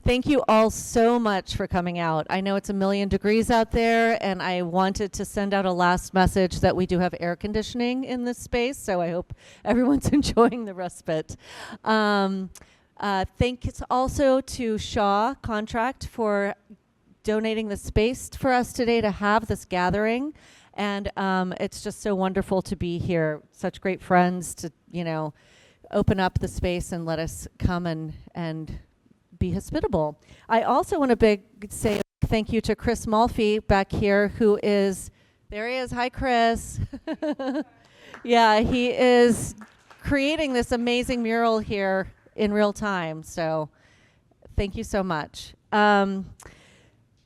Thank you all so much for coming out. I know it's a million degrees out there, and I wanted to send out a last message that we do have air conditioning in this space, so I hope everyone's enjoying the respite. Thanks also to Shaw Contract for donating the space for us today to have this gathering. And it's just so wonderful to be here. Such great friends to, open up the space and let us come and be hospitable. I also want to say thank you to Chris Malfi back here, who is, there he is. Hi, Chris. Yeah, he is creating this amazing mural here in real time. So thank you so much.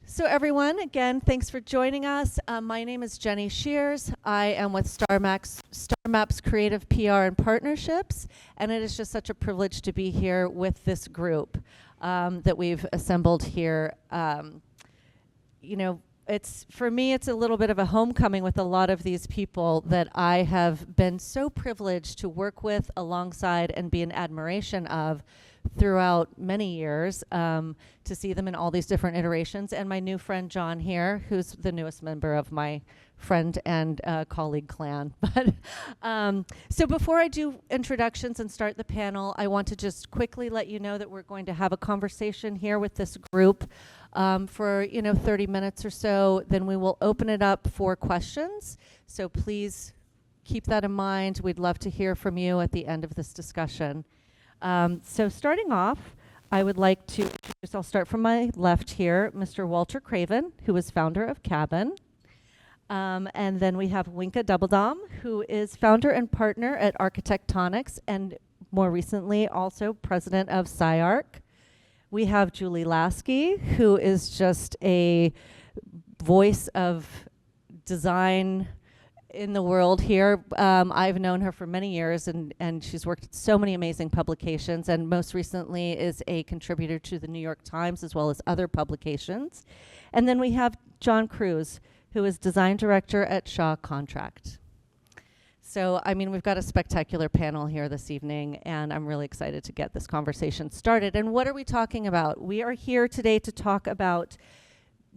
So everyone, again, thanks for joining us. My name is Jenny Shears. I am with StarMaps Creative PR and Partnerships, and it is just such a privilege to be here with this group that we've assembled here. For me, it's a little bit of a homecoming with a lot of these people that I have been so privileged to work with, alongside, and be in admiration of throughout many years, to see them in all these different iterations. And my new friend John here, who's the newest member of my friend and colleague clan. But so before I do introductions and start the panel, I want to just quickly let you know that we're going to have a conversation here with this group for 30 minutes or so. Then we will open it up for questions. So please keep that in mind. We'd love to hear from you at the end of this discussion. So starting off, I would like to introduce, I'll start from my left here, Mr. Walter Craven, who is founder of Kabin. And then we have Winka Doubledom, who is founder and partner at Architectonics, and more recently also president of SciArc. We have Julie Lasky, who is just a voice of design in the world here. I've known her for many years, and she's worked at so many amazing publications, and most recently is a contributor to the New York Times as well as other publications. And then we have John Cruz, who is design director at Shaw Contract. So, we've got a spectacular panel here this evening, and I'm really excited to get this conversation started. And what are we talking about? We are here today to talk about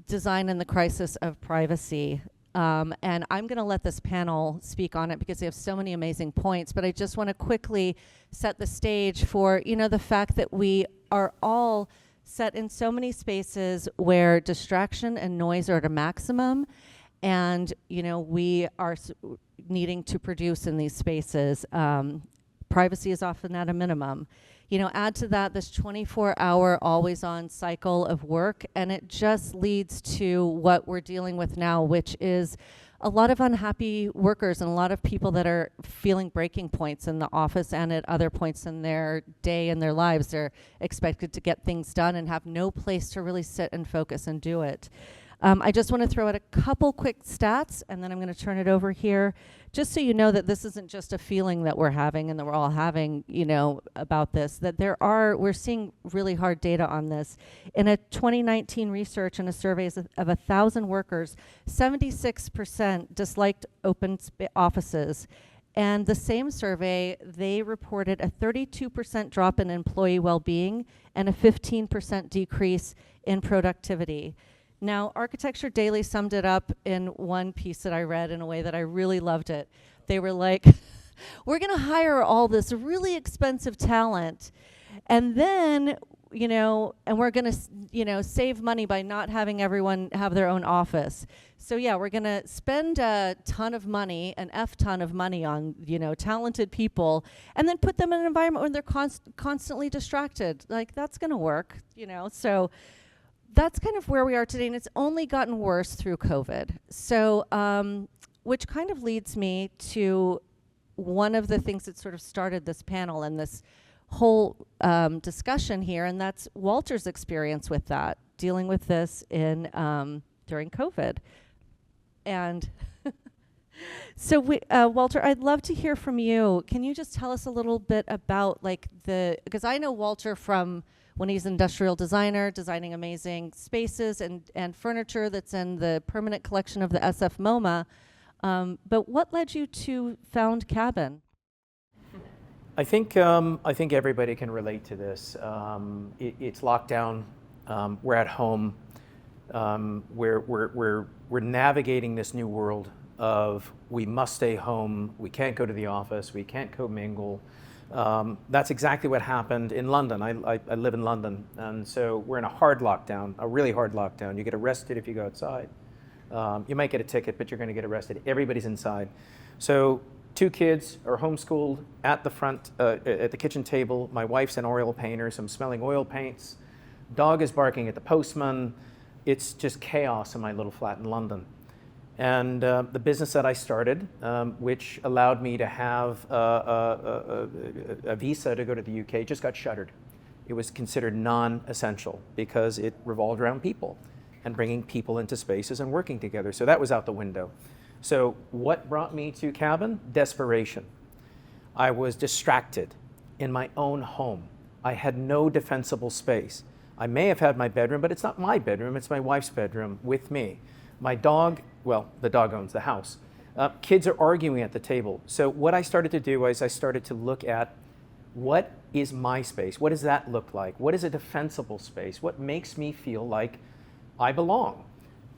design and the crisis of privacy. And I'm going to let this panel speak on it because they have so many amazing points. But I just want to quickly set the stage for, the fact that we are all set in so many spaces where distraction and noise are at a maximum. And, we are needing to produce in these spaces. Privacy is often at a minimum. Add to that this 24-hour always-on cycle of work, and it just leads to what we're dealing with now, which is a lot of unhappy workers and a lot of people that are feeling breaking points in the office and at other points in their day and their lives. They're expected to get things done and have no place to really sit and focus and do it. I just want to throw out a couple quick stats, and then I'm going to turn it over here, just so you know that this isn't just a feeling that we're having and that we're all having, about this, that we're seeing really hard data on this. In a 2019 research and a survey of 1,000 workers, 76% disliked open offices. And the same survey, they reported a 32% drop in employee well-being and a 15% decrease in productivity. Now, Architecture Daily summed it up in one piece that I read in a way that I really loved it. They were like, we're going to hire all this really expensive talent, and then, and we're going to, save money by not having everyone have their own office. So yeah, we're going to spend a ton of money, an ton of money on, talented people, and then put them in an environment where they're constantly distracted. Like, that's going to work, so that's kind of where we are today, and it's only gotten worse through COVID. So, which kind of leads me to one of the things that sort of started this panel and this whole discussion here, and that's Walter's experience with that, dealing with this in during COVID. And so, Walter, I'd love to hear from you. Can you just tell us a little bit about, because I know Walter from when he's an industrial designer, designing amazing spaces and furniture that's in the permanent collection of the SF MoMA. But what led you to found Kabin? I think everybody can relate to this. It's lockdown We're at home. We're navigating this new world of we must stay home, we can't go to the office, we can't commingle. That's exactly what happened in London. I live in London, and so we're in a hard lockdown, a really hard lockdown. You get arrested if you go outside. You might get a ticket, but you're going to get arrested. Everybody's inside. So 2 kids are homeschooled at the front, at the kitchen table. My wife's an oil painter, so I'm smelling oil paints. Dog is barking at the postman. It's just chaos in my little flat in London. And the business that I started, which allowed me to have a visa to go to the UK, just got shuttered. It was considered non-essential because it revolved around people and bringing people into spaces and working together. So that was out the window. So what brought me to Kabin? Desperation. I was distracted in my own home. I had no defensible space. I may have had my bedroom, but it's not my bedroom, it's my wife's bedroom with me. My dog, well, the dog owns the house. Kids are arguing at the table. So what I started to do was I started to look at what is my space? What does that look like? What is a defensible space? What makes me feel like I belong?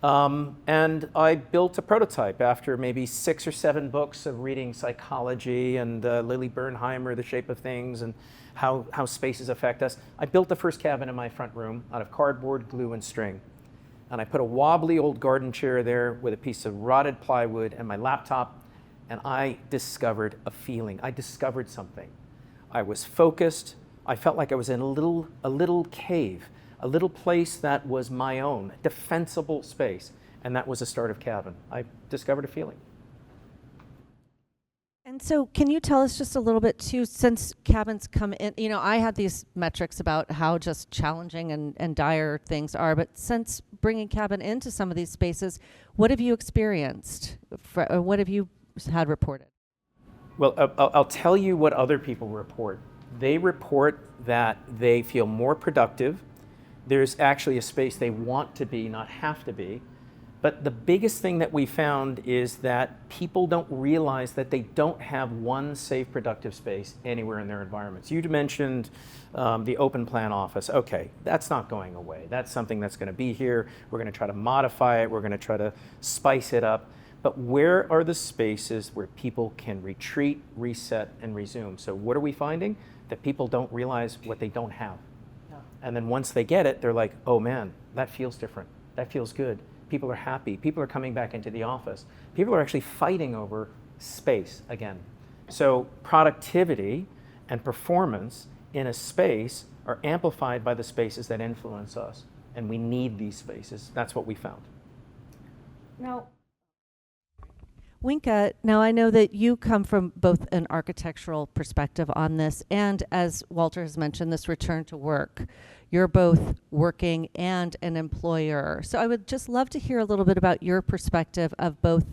And I built a prototype after maybe 6 or 7 books of reading psychology and Lily Bernheimer, The Shape of Things, and how spaces affect us. I built the first cabin in my front room out of cardboard, glue, and string. And I put a wobbly old garden chair there with a piece of rotted plywood and my laptop, and I discovered a feeling. I discovered something. I was focused. I felt like I was in a little cave, a little place that was my own, defensible space. And that was the start of Kabin. I discovered a feeling. And so can you tell us just a little bit too, since Kabin's come in, I had these metrics about how just challenging and dire things are, but since bringing Kabin into some of these spaces, what have you experienced? What have you had reported? Well, I'll tell you what other people report. They report that they feel more productive. There's actually a space they want to be, not have to be. But the biggest thing that we found is that people don't realize that they don't have one safe, productive space anywhere in their environments. You mentioned the open plan office. Okay, that's not going away. That's something that's going to be here. We're going to try to modify it. We're going to try to spice it up. But where are the spaces where people can retreat, reset, and resume? So what are we finding? That people don't realize what they don't have. Yeah. And then once they get it, they're like, oh man, that feels different. That feels good. People are happy. People are coming back into the office. People are actually fighting over space again. So productivity and performance in a space are amplified by the spaces that influence us. And we need these spaces. That's what we found. Now, Winka, now I know that you come from both an architectural perspective on this and, as Walter has mentioned, this return to work. You're both working and an employer. So I would just love to hear a little bit about your perspective of both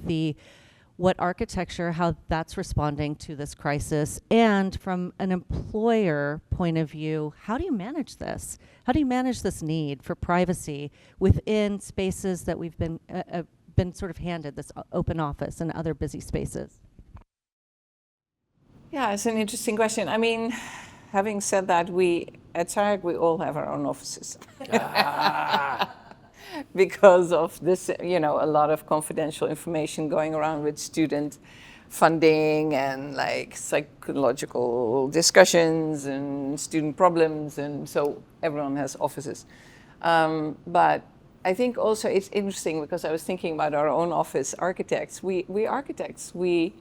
what architecture, how that's responding to this crisis, and from an employer point of view, how do you manage this? How do you manage this need for privacy within spaces that we've been sort of handed, this open office and other busy spaces? Yeah, it's an interesting question. I mean, having said that, at SARC, we all have our own offices. Because of this, a lot of confidential information going around with student funding and like psychological discussions and student problems. And so everyone has offices. But I think also it's interesting because I was thinking about our own office architects. We architects, we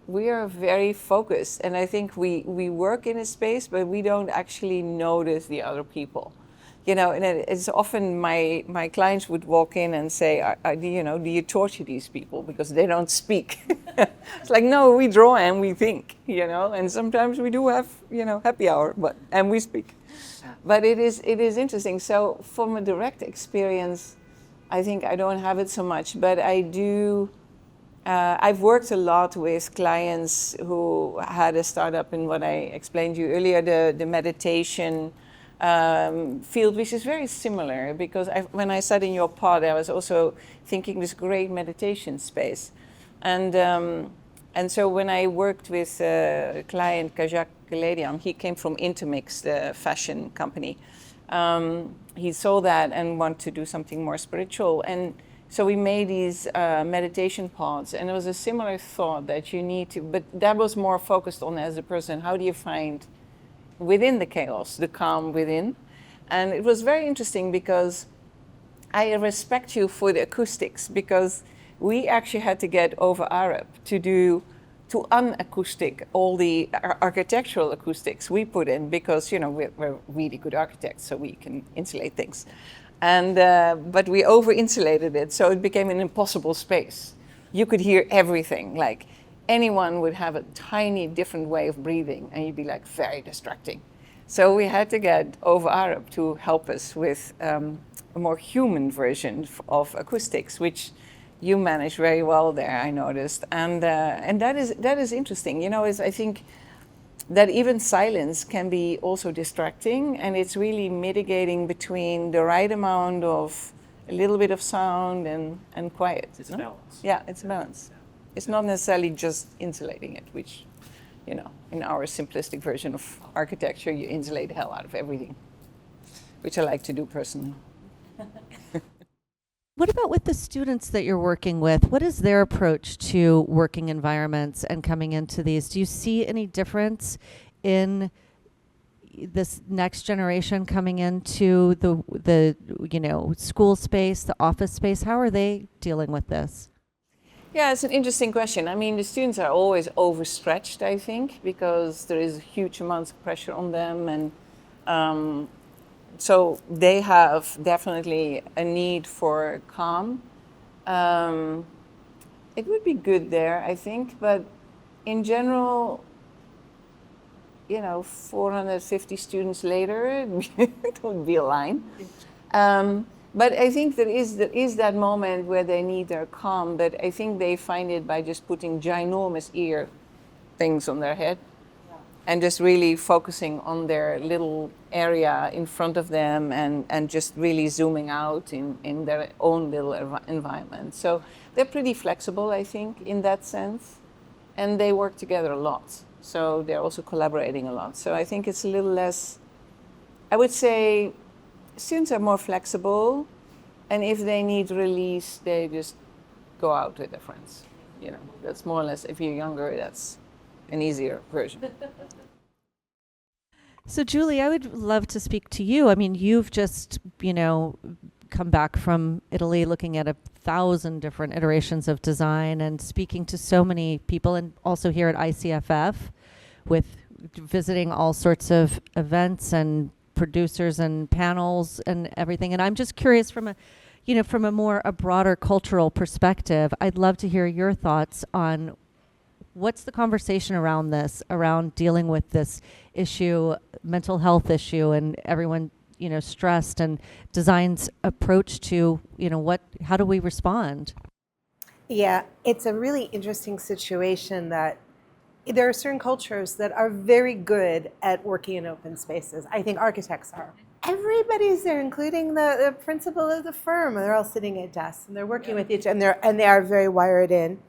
are very focused, and I think we work in a space, but we don't actually notice the other people. And it's often my clients would walk in and say, do you torture these people because they don't speak? It's like, no, we draw and we think, and sometimes we do have, happy hour, and we speak. But it is interesting. So from a direct experience, I think I don't have it so much, but I do. I've worked a lot with clients who had a startup in what I explained to you earlier, the meditation field, which is very similar because when I sat in your pod, I was also thinking this great meditation space. And so when I worked with a client, Kajak Galadian, he came from Intermix, the fashion company. he saw that and wanted to do something more spiritual. And so we made these meditation pods, and it was a similar thought that you need to, but that was more focused on as a person, how do you find within the chaos, the calm within? And it was very interesting because I respect you for the acoustics, because we actually had to get over Arab to unacoustic all the architectural acoustics we put in, because we're really good architects, so we can insulate things, and but we over insulated it, so it became an impossible space. You could hear everything, like anyone would have a tiny different way of breathing, and you'd be like very distracting. So we had to get over Arab to help us with a more human version of acoustics, which you manage very well there, I noticed, and that is interesting. I think that even silence can be also distracting, and it's really mitigating between the right amount of a little bit of sound and quiet. It's a balance. Yeah, it's a balance. It's not necessarily just insulating it, which, in our simplistic version of architecture, you insulate the hell out of everything, which I like to do personally. What about with the students that you're working with? What is their approach to working environments and coming into these? Do you see any difference in this next generation coming into the school space, the office space? How are they dealing with this? Yeah, it's an interesting question. I mean, the students are always overstretched, I think, because there is huge amounts of pressure on them, and so they have definitely a need for calm. It would be good there, I think, but in general, 450 students later, it would be a line. But I think there is that moment where they need their calm, but I think they find it by just putting ginormous ear things on their head. And just really focusing on their little area in front of them, and just really zooming out in their own little environment. So they're pretty flexible, I think, in that sense. And they work together a lot. So they're also collaborating a lot. So I think it's a little less, I would say, students are more flexible. And if they need release, they just go out with their friends. That's more or less, if you're younger, that's an easier version. So, Julie, I would love to speak to you. I mean, you've just, come back from Italy looking at 1,000 different iterations of design and speaking to so many people, and also here at ICFF with visiting all sorts of events and producers and panels and everything. And I'm just curious from a broader cultural perspective, I'd love to hear your thoughts on what's the conversation around this, around dealing with this issue, mental health issue, and everyone, stressed, and design's approach to, how do we respond? Yeah, it's a really interesting situation that there are certain cultures that are very good at working in open spaces. I think architects are. Everybody's there, including the principal of the firm. They're all sitting at desks and they're working with each other, and they are very wired in.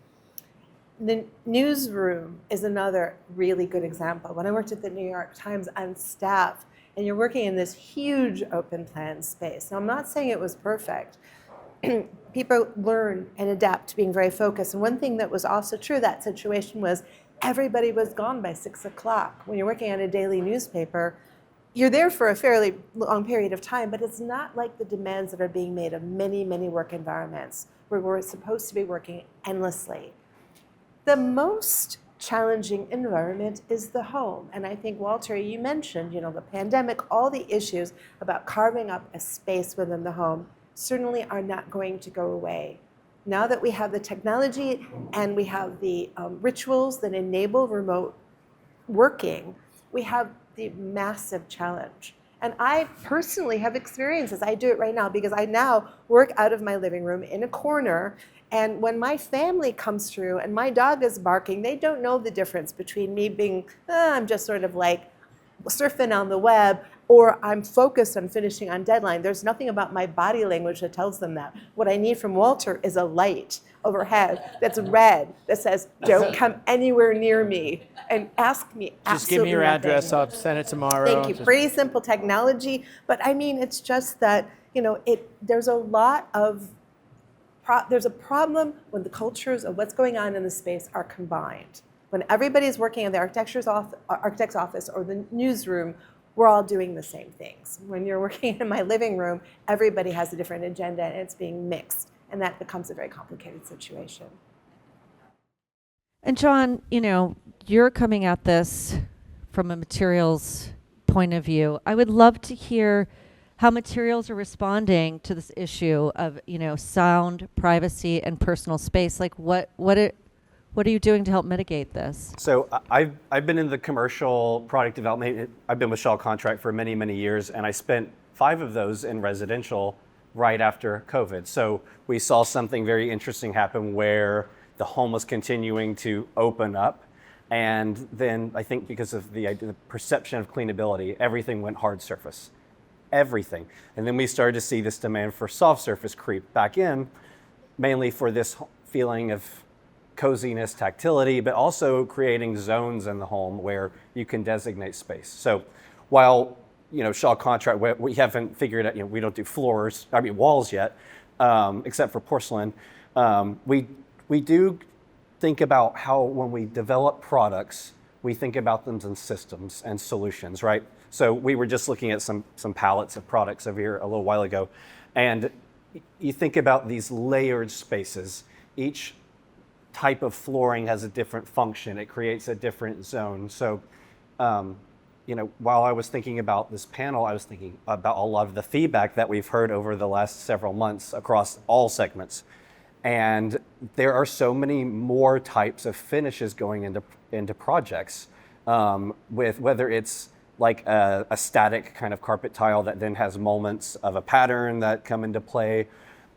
The newsroom is another really good example. When I worked at the New York Times on staff, and you're working in this huge open plan space. Now, I'm not saying it was perfect. People learn and adapt to being very focused. And one thing that was also true of that situation was everybody was gone by 6 o'clock. When you're working on a daily newspaper, you're there for a fairly long period of time, but it's not like the demands that are being made of many, many work environments where we're supposed to be working endlessly. The most challenging environment is the home. And I think, Walter, you mentioned, the pandemic, all the issues about carving up a space within the home certainly are not going to go away. Now that we have the technology and we have the rituals that enable remote working, we have the massive challenge. And I personally have experiences. I do it right now because I now work out of my living room in a corner. And when my family comes through and my dog is barking, they don't know the difference between me being, I'm just sort of like surfing on the web, or I'm focused on finishing on deadline. There's nothing about my body language that tells them that. What I need from Walter is a light overhead that's red that says, don't come anywhere near me and ask me absolutely Just give me your nothing. address. I'll send it tomorrow. Thank you. Pretty simple technology, but I mean, it's just that, there's a lot of, there's a problem when the cultures of what's going on in the space are combined. When everybody's working in the architect's office or the newsroom, we're all doing the same things. When you're working in my living room, everybody has a different agenda and it's being mixed. And that becomes a very complicated situation. And John, you're coming at this from a materials point of view. I would love to hear how materials are responding to this issue of, sound, privacy, and personal space. Like, what are you doing to help mitigate this? So I've been in the commercial product development. I've been with Shaw Contract for many, many years, and I spent 5 of those in residential right after COVID. So we saw something very interesting happen where the home was continuing to open up. And then I think because of the perception of cleanability, everything went hard surface. Everything. And then we started to see this demand for soft surface creep back in, mainly for this feeling of coziness, tactility, but also creating zones in the home where you can designate space. So while Shaw Contract, we haven't figured out, we don't do walls yet, except for porcelain. We do think about how when we develop products, we think about them in systems and solutions, right? So we were just looking at some palettes of products over here a little while ago, and you think about these layered spaces. Each type of flooring has a different function. It creates a different zone. So, while I was thinking about this panel, I was thinking about a lot of the feedback that we've heard over the last several months across all segments. And there are so many more types of finishes going into projects, with whether it's like a static kind of carpet tile that then has moments of a pattern that come into play,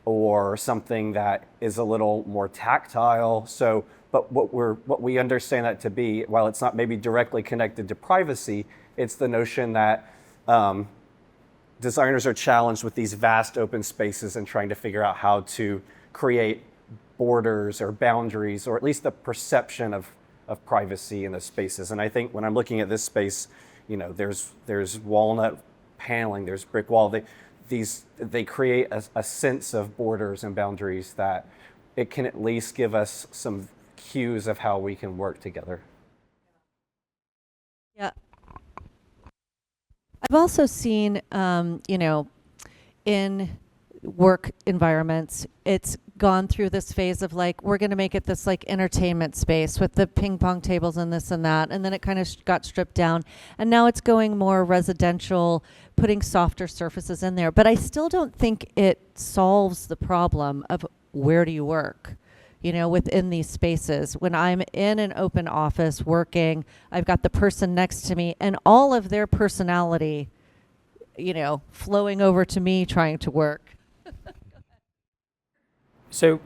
or something that is a little more tactile. So, but what we understand that to be, while it's not maybe directly connected to privacy, it's the notion that designers are challenged with these vast open spaces and trying to figure out how to create borders or boundaries, or at least the perception of privacy in the spaces. And I think when I'm looking at this space, there's walnut paneling, there's brick wall. They create a sense of borders and boundaries that it can at least give us some cues of how we can work together. Yeah. I've also seen, in work environments, it's gone through this phase of like, we're going to make it this like entertainment space with the ping pong tables and this and that. And then it kind of got stripped down. And now it's going more residential, putting softer surfaces in there. But I still don't think it solves the problem of where do you work, within these spaces. When I'm in an open office working, I've got the person next to me and all of their personality, flowing over to me trying to work. So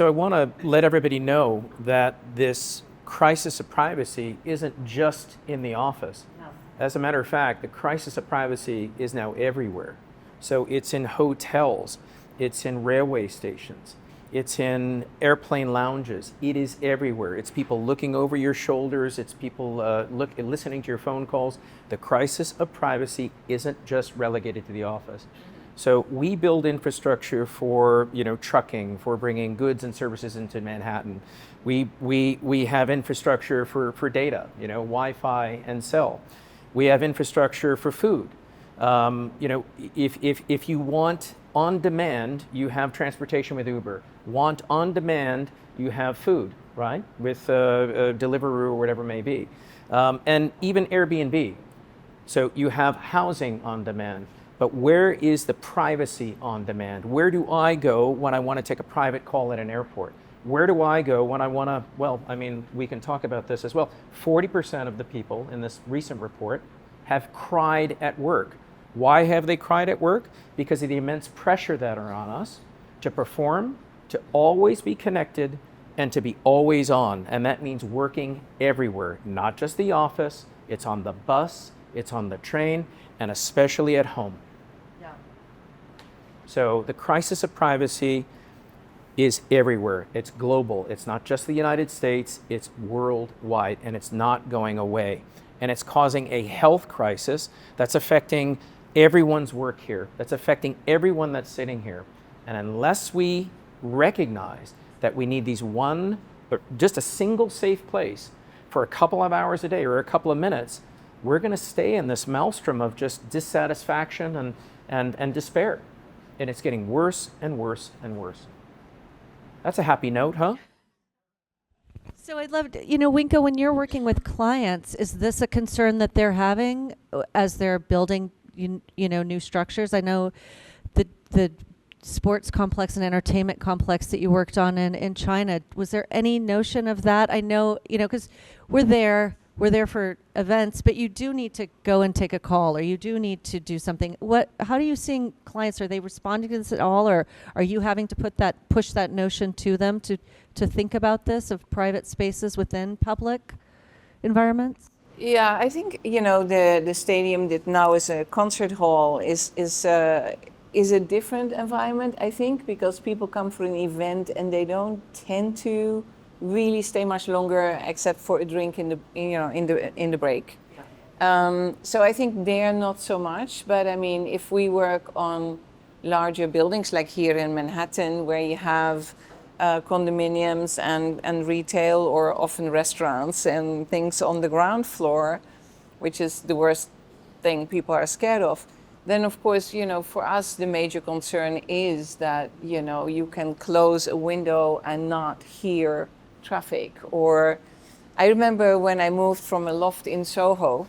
I want to let everybody know that this crisis of privacy isn't just in the office. No. As a matter of fact, the crisis of privacy is now everywhere. So it's in hotels, it's in railway stations, it's in airplane lounges. It is everywhere. It's people looking over your shoulders. It's people listening to your phone calls. The crisis of privacy isn't just relegated to the office. So we build infrastructure for trucking, for bringing goods and services into Manhattan. We have infrastructure for data, Wi-Fi and cell. We have infrastructure for food. If you want on demand, you have transportation with Uber. Want on demand, you have food, right? With Deliveroo or whatever it may be. And even Airbnb. So you have housing on demand. But where is the privacy on demand? Where do I go when I want to take a private call at an airport? Where do I go when I want to, we can talk about this as well. 40% of the people in this recent report have cried at work. Why have they cried at work? Because of the immense pressure that are on us to perform, to always be connected, and to be always on. And that means working everywhere, not just the office. It's on the bus, it's on the train, and especially at home. Yeah. So the crisis of privacy is everywhere. It's global. It's not just the United States, it's worldwide, and it's not going away. And it's causing a health crisis that's affecting everyone's work here, that's affecting everyone that's sitting here. And unless we recognize that we need these one, or just a single safe place for a couple of hours a day or a couple of minutes, we're going to stay in this maelstrom of just dissatisfaction and despair. And it's getting worse and worse and worse. That's a happy note, huh? So I'd love to, Winko, when you're working with clients, is this a concern that they're having as they're building, new structures? I know the sports complex and entertainment complex that you worked on in China, was there any notion of that? I know, because we're there for events, but you do need to go and take a call, or you do need to do something. How do you seeing clients? Are they responding to this at all, or are you having to push that notion to them to think about this of private spaces within public environments? Yeah, I think the stadium that now is a concert hall is a different environment. I think because people come for an event and they don't tend to really stay much longer except for a drink in the break. So I think they're not so much. But I mean, if we work on larger buildings like here in Manhattan, where you have condominiums and retail, or often restaurants and things on the ground floor, which is the worst thing people are scared of, then of course, for us, the major concern is that, you can close a window and not hear traffic. Or I remember when I moved from a loft in Soho,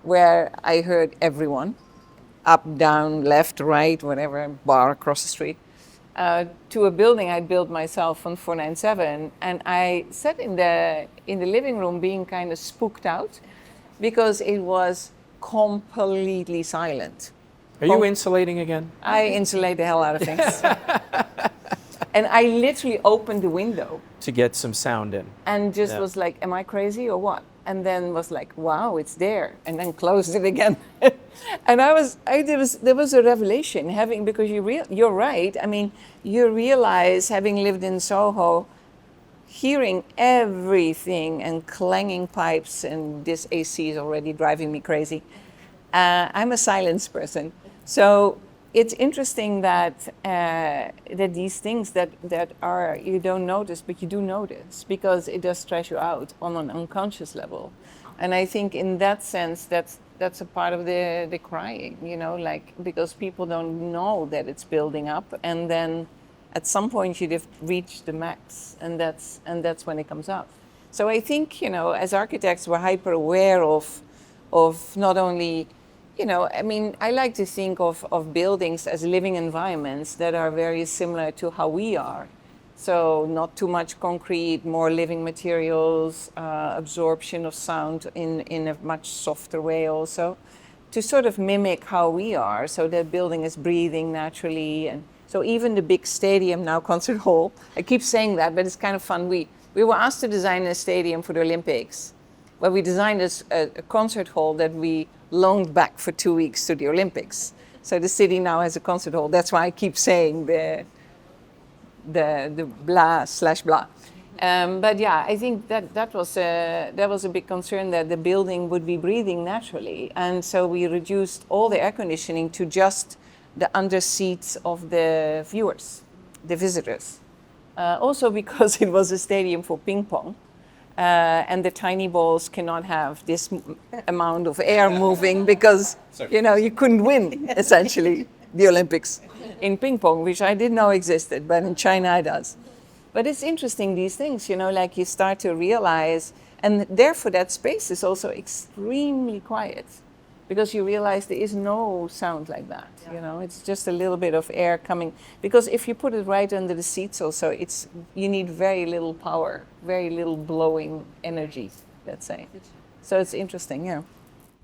where I heard everyone, up, down, left, right, whatever, bar across the street, to a building I built myself on 497, and I sat in the living room being kind of spooked out because it was completely silent. Are you insulating again? I insulate the hell out of things. And I literally opened the window To get some sound in. and just was like, am I crazy or what? And then was like, wow, it's there. And then closed it again. And there was a revelation because you're right. I mean, you realize, having lived in Soho, hearing everything and clanging pipes, and this AC is already driving me crazy. I'm a silence person. So it's interesting that these things that are, you don't notice, but you do notice, because it does stress you out on an unconscious level. And I think in that sense, that's a part of the crying, because people don't know that it's building up, and then at some point you'd reached the max, and that's when it comes up. So I think, as architects, we're hyper aware of not only, I like to think of buildings as living environments that are very similar to how we are. So not too much concrete, more living materials, absorption of sound in a much softer way also, to sort of mimic how we are, so that building is breathing naturally. And so even the big stadium now, concert hall, I keep saying that, but it's kind of fun. We were asked to design a stadium for the Olympics. Well, we designed a concert hall that we loaned back for 2 weeks to the Olympics. So the city now has a concert hall. That's why I keep saying the blah/blah. But yeah, I think that was a big concern, that the building would be breathing naturally. And so we reduced all the air conditioning to just the under seats of the viewers, the visitors. Also because it was a stadium for ping pong. And the tiny balls cannot have this amount of air moving, because, you couldn't win, essentially, the Olympics in ping pong, which I didn't know existed, but in China it does. But it's interesting, these things, like you start to realize, and therefore that space is also extremely quiet, because you realize there is no sound like that. It's just a little bit of air coming, because if you put it right under the seats also, you need very little power, very little blowing energy, let's say. So it's interesting, yeah.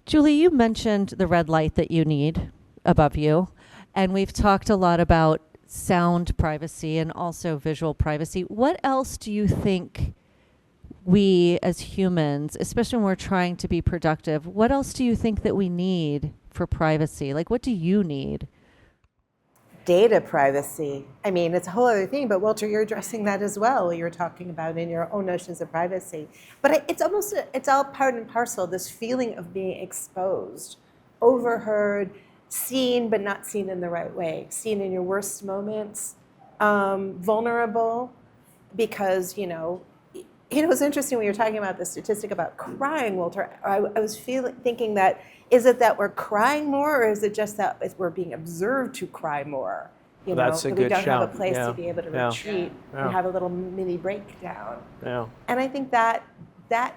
Julie, you mentioned the red light that you need above you, and we've talked a lot about sound privacy and also visual privacy. What else do you think we as humans, especially when we're trying to be productive, what else do you think that we need for privacy? Like, what do you need? Data privacy. I mean, it's a whole other thing, but Walter, you're addressing that as well. You're talking about in your own notions of privacy. But it's all part and parcel, this feeling of being exposed, overheard, seen, but not seen in the right way, seen in your worst moments, vulnerable, because, it's interesting when you're talking about the statistic about crying, Walter. I was thinking that, is it that we're crying more, or is it just that we're being observed to cry more? That's a that good we don't shout. have a place Yeah. to be able to Yeah. retreat Yeah. and have a little mini breakdown. Yeah. And I think that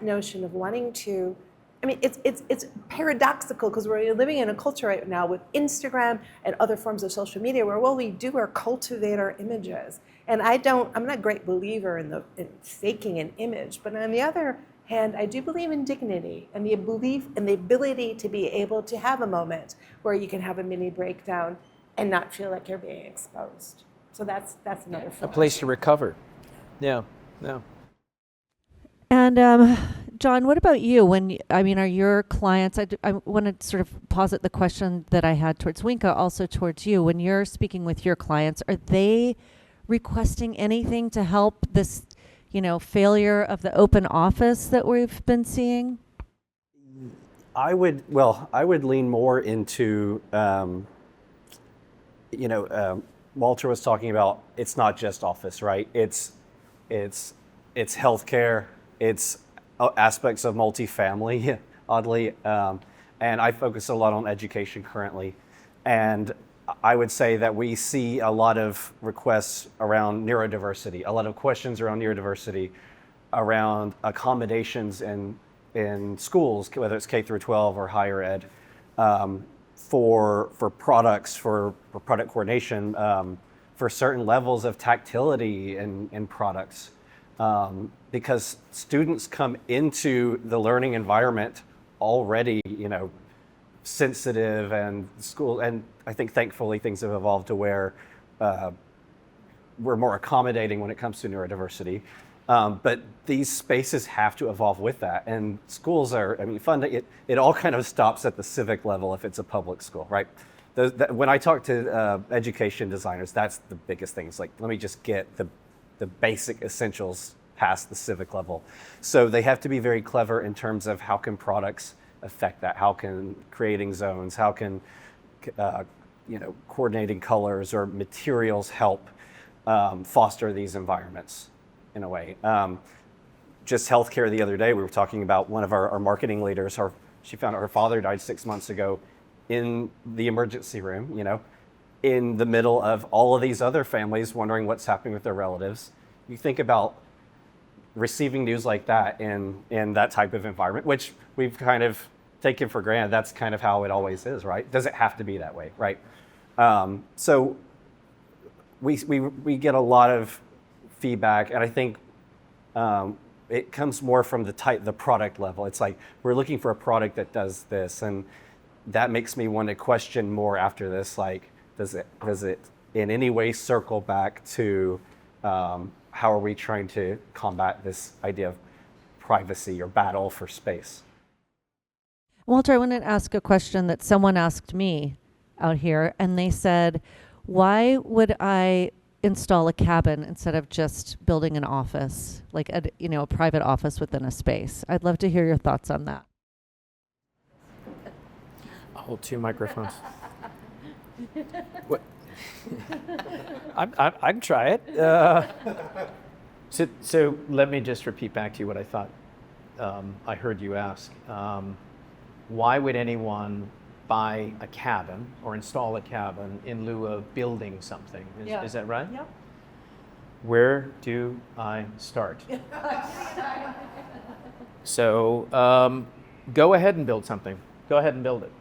notion of wanting to, it's paradoxical because we're living in a culture right now with Instagram and other forms of social media where all we do are cultivate our images. And I'm not a great believer in faking an image, but on the other hand, I do believe in dignity and the belief and the ability to be able to have a moment where you can have a mini breakdown and not feel like you're being exposed. So that's another A philosophy. place to recover. Yeah. Yeah. And John, what about you? Are your clients, I want to sort of posit the question that I had towards Winka, also towards you. When you're speaking with your clients, are they requesting anything to help this, failure of the open office that we've been seeing? I would lean more into, Walter was talking about, it's not just office, right? It's healthcare, it's aspects of multifamily, oddly, and I focus a lot on education currently. And I would say that we see a lot of requests around neurodiversity, a lot of questions around neurodiversity, around accommodations in schools, whether it's K through 12 or higher ed, for products, for product coordination, for certain levels of tactility in products. Because students come into the learning environment already, sensitive, and school, and I think thankfully things have evolved to where we're more accommodating when it comes to neurodiversity. But these spaces have to evolve with that, and schools are, funding it all kind of stops at the civic level if it's a public school, right? When I talk to education designers, that's the biggest thing. It's like, let me just get the basic essentials past the civic level. So they have to be very clever in terms of how can products affect that? How can creating zones, how can coordinating colors or materials help foster these environments in a way? Just healthcare the other day, we were talking about one of our marketing leaders, she found out her father died 6 months ago in the emergency room, in the middle of all of these other families wondering what's happening with their relatives. You think about receiving news like that in that type of environment, which we've kind of taken for granted. That's kind of how it always is, right? Does it have to be that way, right? So we get a lot of feedback, and I think it comes more from the product level. It's like, we're looking for a product that does this, and that makes me want to question more after this, like, does it in any way circle back to how are we trying to combat this idea of privacy or battle for space? Walter, I want to ask a question that someone asked me out here, and they said, why would I install a cabin instead of just building an office, like a private office within a space? I'd love to hear your thoughts on that. I'll hold 2 microphones. What? I can try it. So let me just repeat back to you what I thought I heard you ask. Why would anyone buy a cabin or install a cabin in lieu of building something? Is that right? Yep. Where do I start? So go ahead and build something. Go ahead and build it.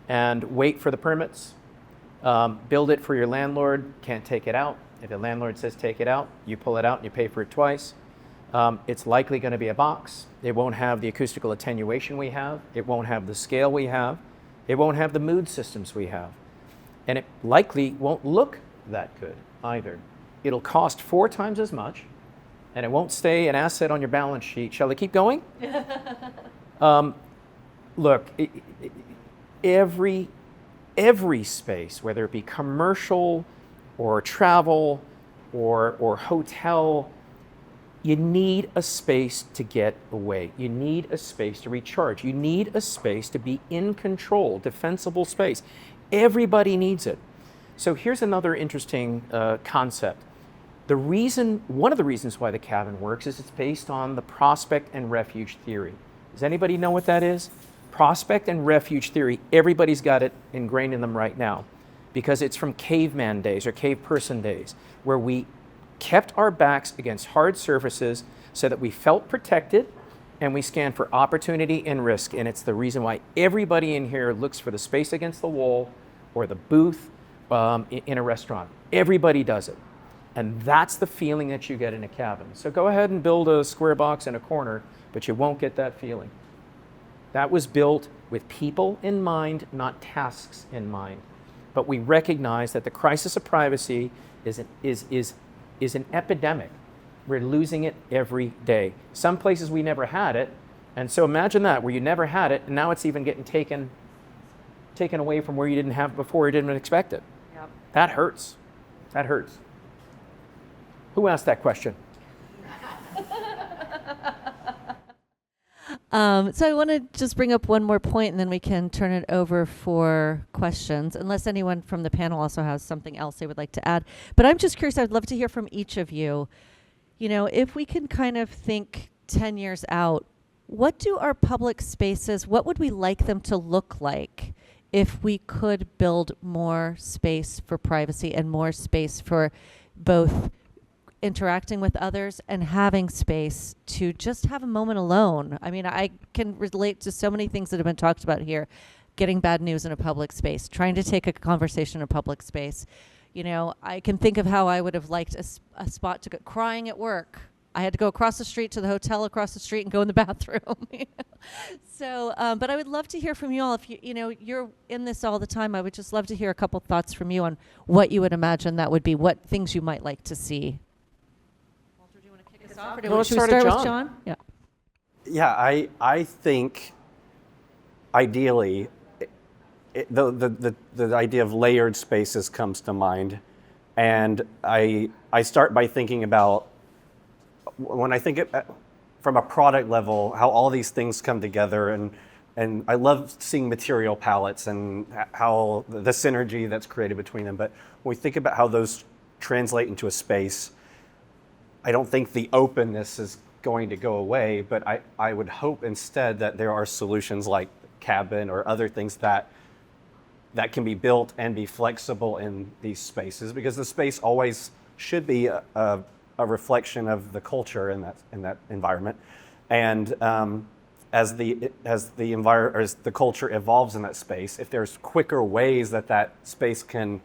And wait for the permits. Build it for your landlord, can't take it out. If the landlord says take it out, you pull it out and you pay for it twice. It's likely going to be a box. It won't have the acoustical attenuation we have. It won't have the scale we have. It won't have the mood systems we have. And it likely won't look that good either. It'll cost 4 times as much, and it won't stay an asset on your balance sheet. Shall I keep going? Look, every space, whether it be commercial or travel or hotel, you need a space to get away. You need a space to recharge. You need a space to be in control, defensible space. Everybody needs it. So here's another interesting concept. One of the reasons why the Kabin works is it's based on the prospect and refuge theory. Does anybody know what that is? Prospect and refuge theory, everybody's got it ingrained in them right now because it's from caveman days or cave person days where we kept our backs against hard surfaces so that we felt protected and we scanned for opportunity and risk. And it's the reason why everybody in here looks for the space against the wall or the booth in a restaurant. Everybody does it. And that's the feeling that you get in a cabin. So go ahead and build a square box in a corner, but you won't get that feeling. That was built with people in mind, not tasks in mind. But we recognize that the crisis of privacy is an epidemic. We're losing it every day. Some places we never had it, and so imagine that, where you never had it, and now it's even getting taken away from where you didn't have it before, you didn't expect it. Yep. That hurts. That hurts. Who asked that question? So I want to just bring up one more point, and then we can turn it over for questions, unless anyone from the panel also has something else they would like to add. But I'm just curious, I'd love to hear from each of you. You know, if we can kind of think 10 years out, what do our public spaces, what would we like them to look like if we could build more space for privacy and more space for both interacting with others and having space to just have a moment alone? I mean, I can relate to so many things that have been talked about here. Getting bad news in a public space, trying to take a conversation in a public space. You know, I can think of how I would have liked a spot to go crying at work. I had to go across the street to the hotel across the street and go in the bathroom. So, but I would love to hear from you all. If you're in this all the time, I would just love to hear a couple thoughts from you on what you would imagine that would be, what things you might like to see. Let's Should we start start with with John. John? Yeah. Yeah, I think ideally the idea of layered spaces comes to mind, and I start by thinking about, when I think from a product level, how all these things come together, and I love seeing material palettes and how the synergy that's created between them. But when we think about how those translate into a space, I don't think the openness is going to go away, but I would hope instead that there are solutions like Kabin or other things that can be built and be flexible in these spaces, because the space always should be a reflection of the culture in that environment. And as the culture evolves in that space, if there's quicker ways that space can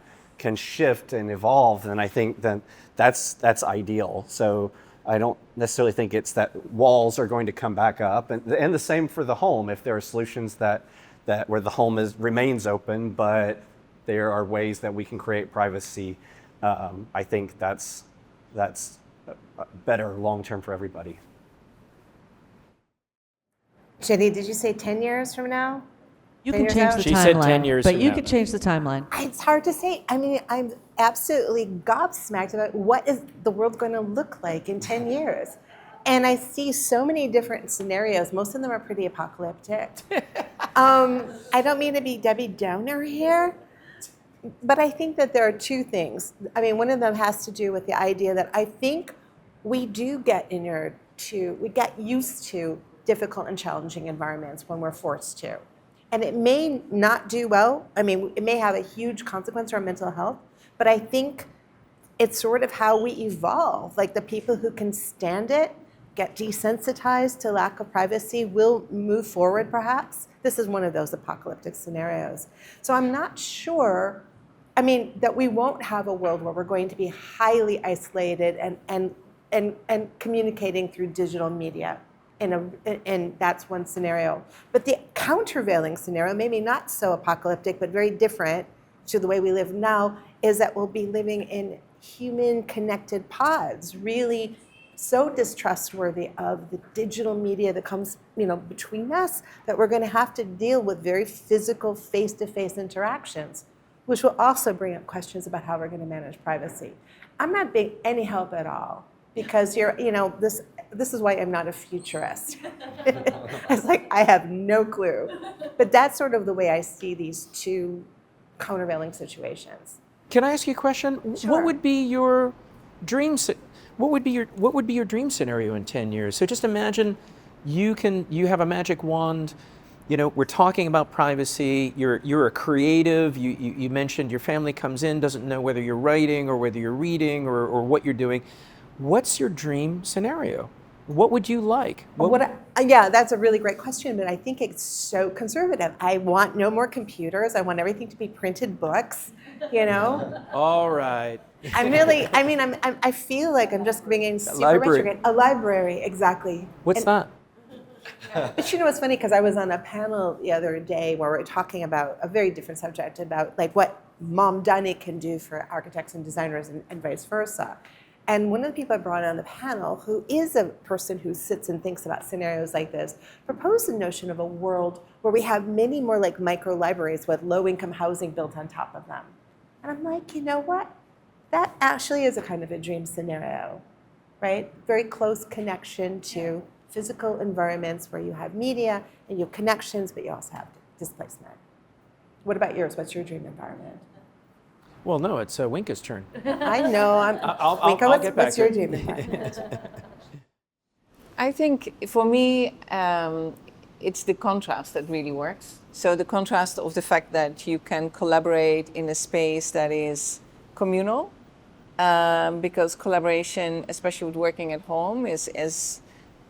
shift and evolve, then I think then that's ideal. So I don't necessarily think it's that walls are going to come back up, and the same for the home. If there are solutions that where the home remains open, but there are ways that we can create privacy, I think that's better long term for everybody. Jenny, did you say 10 years from now? You 10 can years change out? the She timeline. said 10 years But from you now. could change the timeline. It's hard to say. I mean, I'm absolutely gobsmacked about what is the world going to look like in 10 years. And I see so many different scenarios. Most of them are pretty apocalyptic. I don't mean to be Debbie Downer here, but I think that there are two things. I mean, one of them has to do with the idea that I think we do get we get used to difficult and challenging environments when we're forced to. And it may not do well. I mean, it may have a huge consequence on our mental health, but I think it's sort of how we evolve. Like, the people who can stand it, get desensitized to lack of privacy, will move forward perhaps. This is one of those apocalyptic scenarios. So I'm not sure, I mean, that we won't have a world where we're going to be highly isolated and communicating through digital media. And that's one scenario. But the countervailing scenario, maybe not so apocalyptic, but very different to the way we live now, is that we'll be living in human connected pods, really so distrustworthy of the digital media that comes, between us, that we're going to have to deal with very physical, face-to-face interactions, which will also bring up questions about how we're going to manage privacy. I'm not being any help at all, because this is why I'm not a futurist. It's like I have no clue. But that's sort of the way I see these two countervailing situations. Can I ask you a question? Sure. What would be your dream? What would be your dream scenario in 10 years? So just imagine you have a magic wand. We're talking about privacy. You're a creative. You mentioned your family comes in, doesn't know whether you're writing or whether you're reading or what you're doing. What's your dream scenario? What would you like? Yeah, that's a really great question, but I think it's so conservative. I want no more computers. I want everything to be printed books, All right. I feel like I'm just being super library. retrograde. A library, exactly. What's that? But it's funny, because I was on a panel the other day where we were talking about a very different subject, about like what Mom Dunny can do for architects and designers and vice versa. And one of the people I brought on the panel, who is a person who sits and thinks about scenarios like this, proposed the notion of a world where we have many more like micro libraries with low-income housing built on top of them. And I'm like, you know what? That actually is a kind of a dream scenario, right? Very close connection to physical environments where you have media and you have connections, but you also have displacement. What about yours? What's your dream environment? Well, no, it's Winka's turn. I know. I'll get back what's to your it. dream environment? I think for me, it's the contrast that really works. So the contrast of the fact that you can collaborate in a space that is communal, because collaboration, especially with working at home, is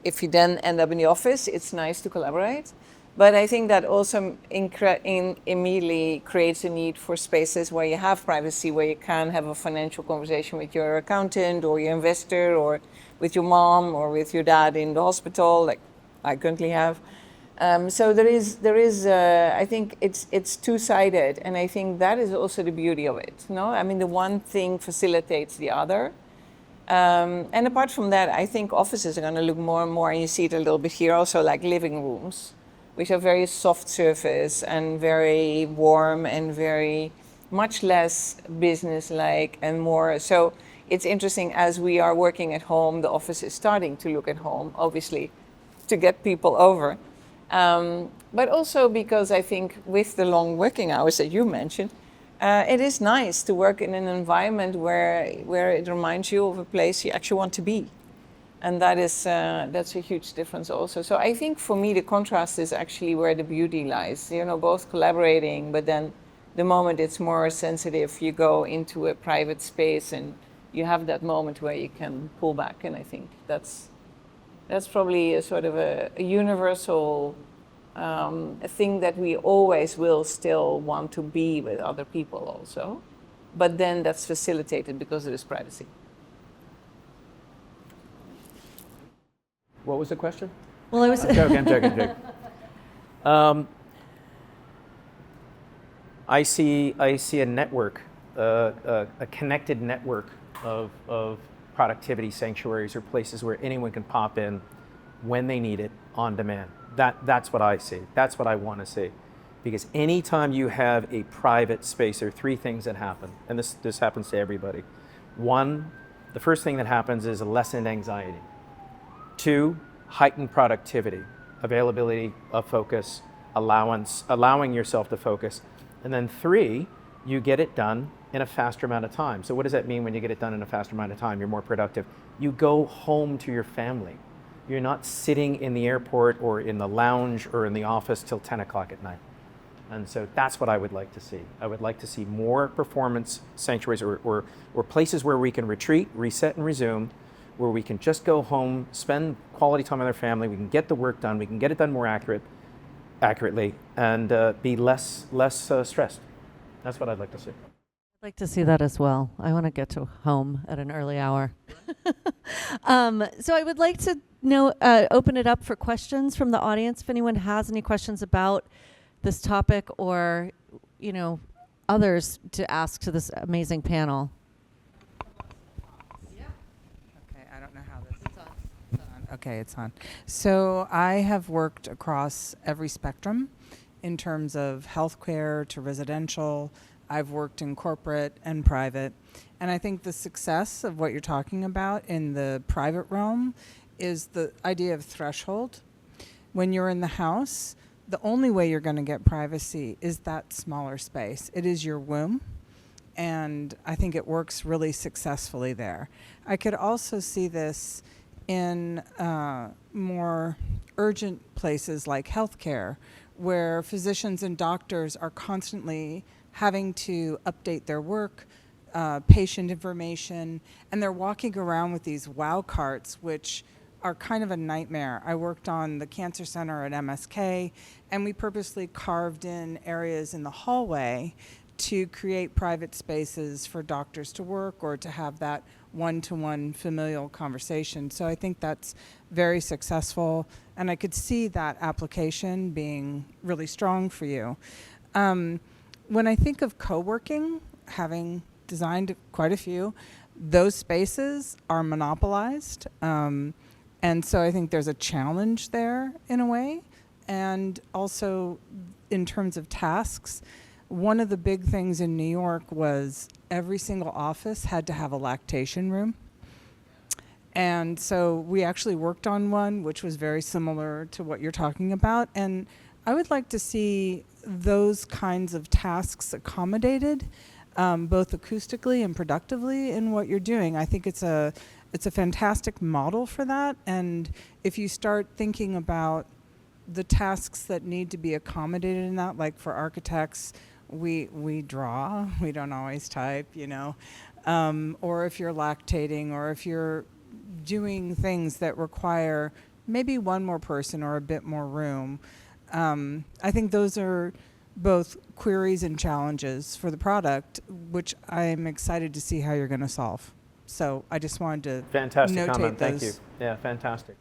if you then end up in the office, it's nice to collaborate. But I think that also immediately creates a need for spaces where you have privacy, where you can have a financial conversation with your accountant or your investor, or with your mom or with your dad in the hospital, like I currently have. So there is. I think it's two-sided, and I think that is also the beauty of it. No, I mean the one thing facilitates the other. And apart from that, I think offices are going to look more and more, and you see it a little bit here also, like living rooms, which are very soft surface and very warm and very much less business-like and more. So it's interesting, as we are working at home, the office is starting to look at home, obviously, to get people over. But also because I think with the long working hours that you mentioned, it is nice to work in an environment where it reminds you of a place you actually want to be. And that's a huge difference also. So I think for me the contrast is actually where the beauty lies. Both collaborating, but then the moment it's more sensitive, you go into a private space and you have that moment where you can pull back. And I think that's probably a sort of a universal a thing that we always will still want to be with other people also. But then that's facilitated because there is privacy. What was the question? Well, I was I'm joking. I see a network, a connected network of productivity sanctuaries, or places where anyone can pop in when they need it on demand. That's what I see. That's what I want to see. Because anytime you have a private space, there are three things that happen, and this happens to everybody. One, the first thing that happens is a lessened anxiety. Two, heightened productivity, availability of focus, allowing yourself to focus. And then three, you get it done in a faster amount of time. So what does that mean when you get it done in a faster amount of time? You're more productive. You go home to your family. You're not sitting in the airport or in the lounge or in the office till 10 o'clock at night. And so that's what I would like to see. I would like to see more performance sanctuaries or places where we can retreat, reset, and resume, where we can just go home, spend quality time with our family, we can get the work done, we can get it done more accurately, and be less stressed. That's what I'd like to see. I'd like to see that as well. I want to get to home at an early hour. So I would like to open it up for questions from the audience. If anyone has any questions about this topic or, others to ask to this amazing panel. Okay, I don't know how this. It's on. Okay, it's on. So I have worked across every spectrum in terms of healthcare to residential. I've worked in corporate and private. And I think the success of what you're talking about in the private realm is the idea of threshold. When you're in the house, the only way you're going to get privacy is that smaller space. It is your womb. And I think it works really successfully there. I could also see this in more urgent places like healthcare, where physicians and doctors are constantly having to update their work, patient information, and they're walking around with these wow carts, which are kind of a nightmare. I worked on the cancer center at MSK, and we purposely carved in areas in the hallway to create private spaces for doctors to work or to have that one-to-one familial conversation. So I think that's very successful, and I could see that application being really strong for you. When I think of co-working, having designed quite a few, those spaces are monopolized. And so I think there's a challenge there in a way. And also in terms of tasks, one of the big things in New York was every single office had to have a lactation room. And so we actually worked on one, which was very similar to what you're talking about. And I would like to see those kinds of tasks accommodated, both acoustically and productively in what you're doing. I think it's a fantastic model for that. And if you start thinking about the tasks that need to be accommodated in that, like for architects, we draw, we don't always type, or if you're lactating, or if you're doing things that require maybe one more person or a bit more room. I think those are both queries and challenges for the product, which I'm excited to see how you're going to solve. So I just wanted to Fantastic notate comment. those. Thank you. Yeah, fantastic.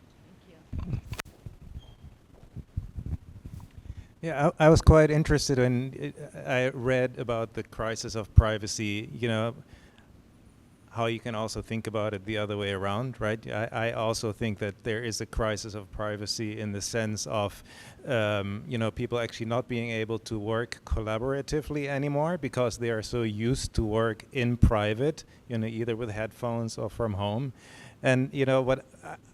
Yeah, I was quite interested when I read about the crisis of privacy, how you can also think about it the other way around, right? I also think that there is a crisis of privacy in the sense of, people actually not being able to work collaboratively anymore because they are so used to work in private, either with headphones or from home. And what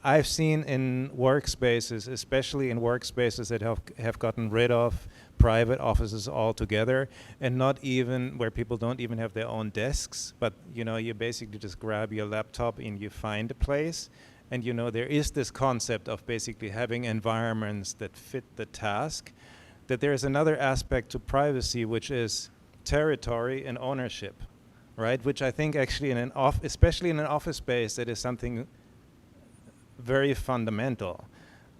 I've seen in workspaces, especially in workspaces that have gotten rid of private offices altogether, and not even where people don't even have their own desks, but you basically just grab your laptop and you find a place. And there is this concept of basically having environments that fit the task, that there's another aspect to privacy, which is territory and ownership. Right, which I think actually especially in an office space, that is something very fundamental.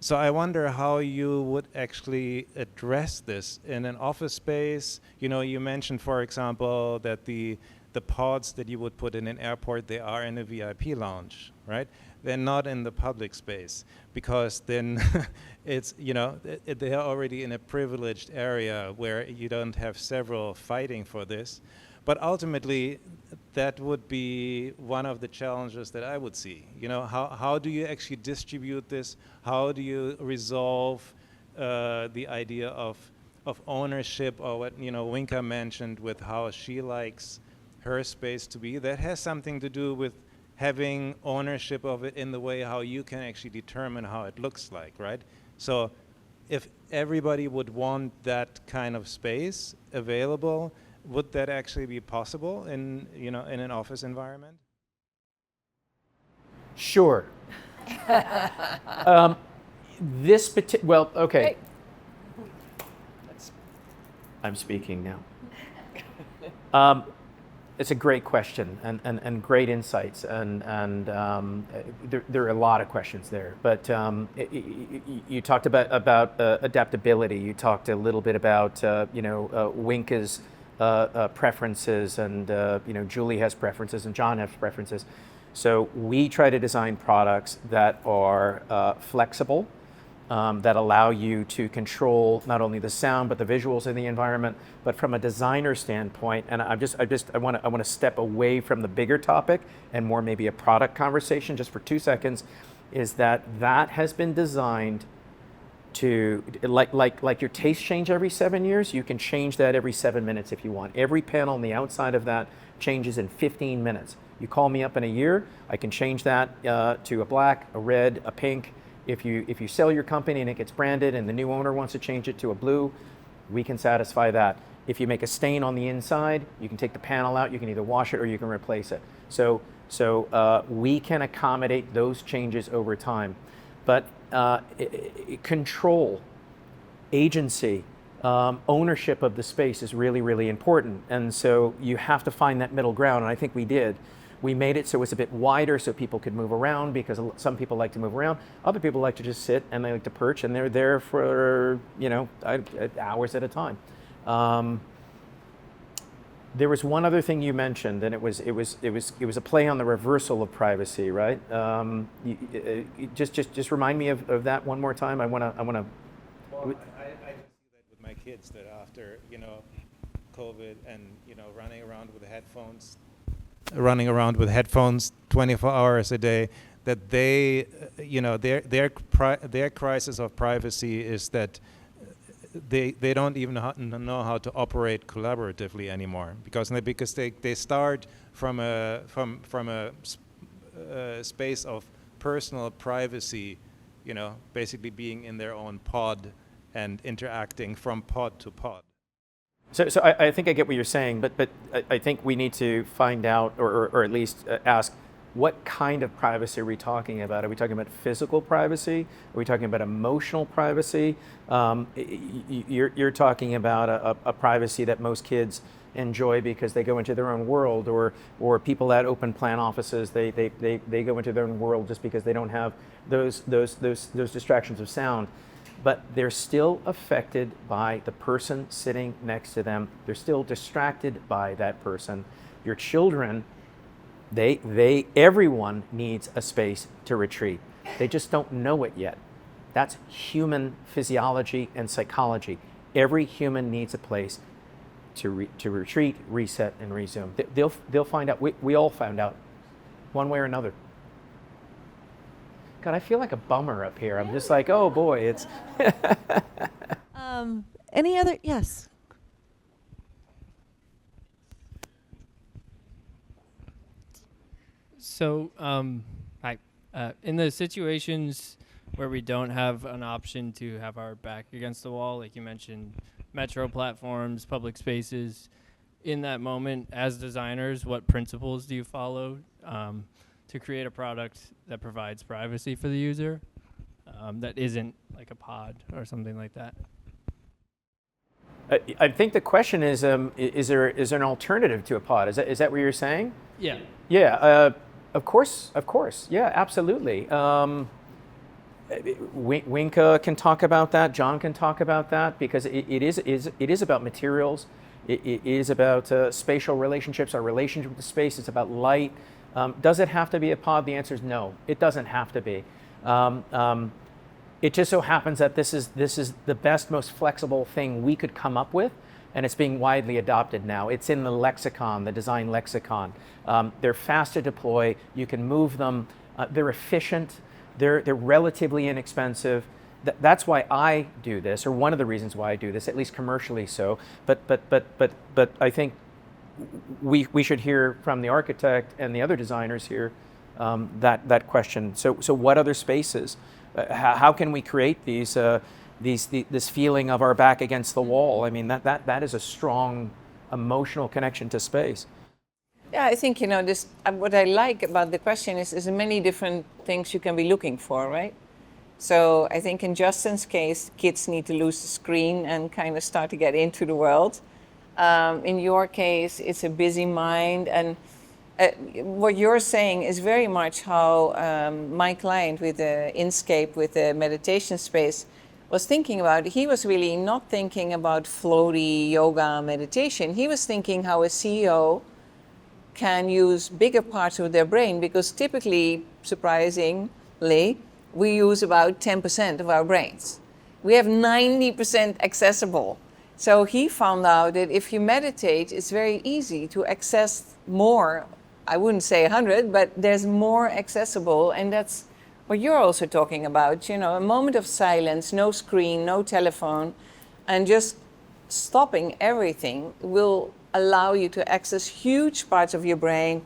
So I wonder how you would actually address this in an office space. You mentioned, for example, that the pods that you would put in an airport, they are in a VIP lounge, right? They're not in the public space because then it's, they are already in a privileged area where you don't have several fighting for this. But ultimately, that would be one of the challenges that I would see. How do you actually distribute this? How do you resolve the idea of ownership, or what Winka mentioned with how she likes her space to be? That has something to do with having ownership of it in the way how you can actually determine how it looks like, right? So if everybody would want that kind of space available, would that actually be possible in an office environment? Sure. Well, okay. Hey. I'm speaking now. It's a great question and great insights, and there are a lot of questions there. But you talked about adaptability. You talked a little bit about Winka's preferences, and Julie has preferences, and John has preferences. So we try to design products that are flexible, that allow you to control not only the sound but the visuals in the environment. But from a designer standpoint, and I want to step away from the bigger topic and more maybe a product conversation just for 2 seconds. is that that has been designed to, like your tastes change every 7 years, you can change that every 7 minutes if you want. Every panel on the outside of that changes in 15 minutes. You call me up in a year, I can change that to a black, a red, a pink. If you sell your company and it gets branded and the new owner wants to change it to a blue, we can satisfy that. If you make a stain on the inside, you can take the panel out, you can either wash it or you can replace it. So we can accommodate those changes over time. But control, agency, ownership of the space is really, really important. And so you have to find that middle ground, and I think we did. We made it so it's a bit wider so people could move around, because some people like to move around. Other people like to just sit and they like to perch, and they're there for, hours at a time. There was one other thing you mentioned, and it was a play on the reversal of privacy, right? Just remind me of that one more time. I wanna. Well, I can see that with my kids, that after COVID and running around with headphones 24 hours a day, that they their crisis of privacy is that they don't even know how to operate collaboratively anymore, because they start from a space of personal privacy, basically being in their own pod and interacting from pod to pod. So I think I get what you're saying, but I think we need to find out, or at least ask, what kind of privacy are we talking about? Are we talking about physical privacy? Are we talking about emotional privacy? You're talking about a privacy that most kids enjoy because they go into their own world, or people at open plan offices, they go into their own world just because they don't have those distractions of sound. But they're still affected by the person sitting next to them. They're still distracted by that person. Your children, everyone needs a space to retreat. They just don't know it yet. That's human physiology and psychology. Every human needs a place to retreat, reset, and resume. They'll find out. We all found out, one way or another. God, I feel like a bummer up here. I'm just like, oh boy, it's. Any other? Yes. So, in the situations where we don't have an option to have our back against the wall, like you mentioned, metro platforms, public spaces, in that moment, as designers, what principles do you follow to create a product that provides privacy for the user, that isn't like a pod or something like that? I think the question is there an alternative to a pod? Is that what you're saying? Yeah. Yeah, of course. Yeah, absolutely. Winka can talk about that. John can talk about that, because it is about materials. It is about spatial relationships, our relationship with the space. It's about light. Does it have to be a pod? The answer is no. It doesn't have to be. It just so happens that this is the best, most flexible thing we could come up with, and it's being widely adopted now. It's in the lexicon, the design lexicon. They're fast to deploy. You can move them. They're efficient. They're relatively inexpensive. That's why I do this, or one of the reasons why I do this, at least commercially so. But I think we should hear from the architect and the other designers here that question. So what other spaces? How can we create this feeling of our back against the wall? I mean, that is a strong emotional connection to space. Yeah, I think, this. What I like about the question is many different things you can be looking for, right? So I think in Justin's case, kids need to lose the screen and kind of start to get into the world. In your case, it's a busy mind, and what you're saying is very much how my client with the Inscape, with the meditation space, was thinking about. He was really not thinking about floaty yoga meditation. He was thinking how a CEO can use bigger parts of their brain, because typically, surprisingly, we use about 10% of our brains. We have 90% accessible. So he found out that if you meditate, it's very easy to access more. I wouldn't say 100, but there's more accessible, and that's what you're also talking about, a moment of silence, no screen, no telephone, and just stopping everything will allow you to access huge parts of your brain,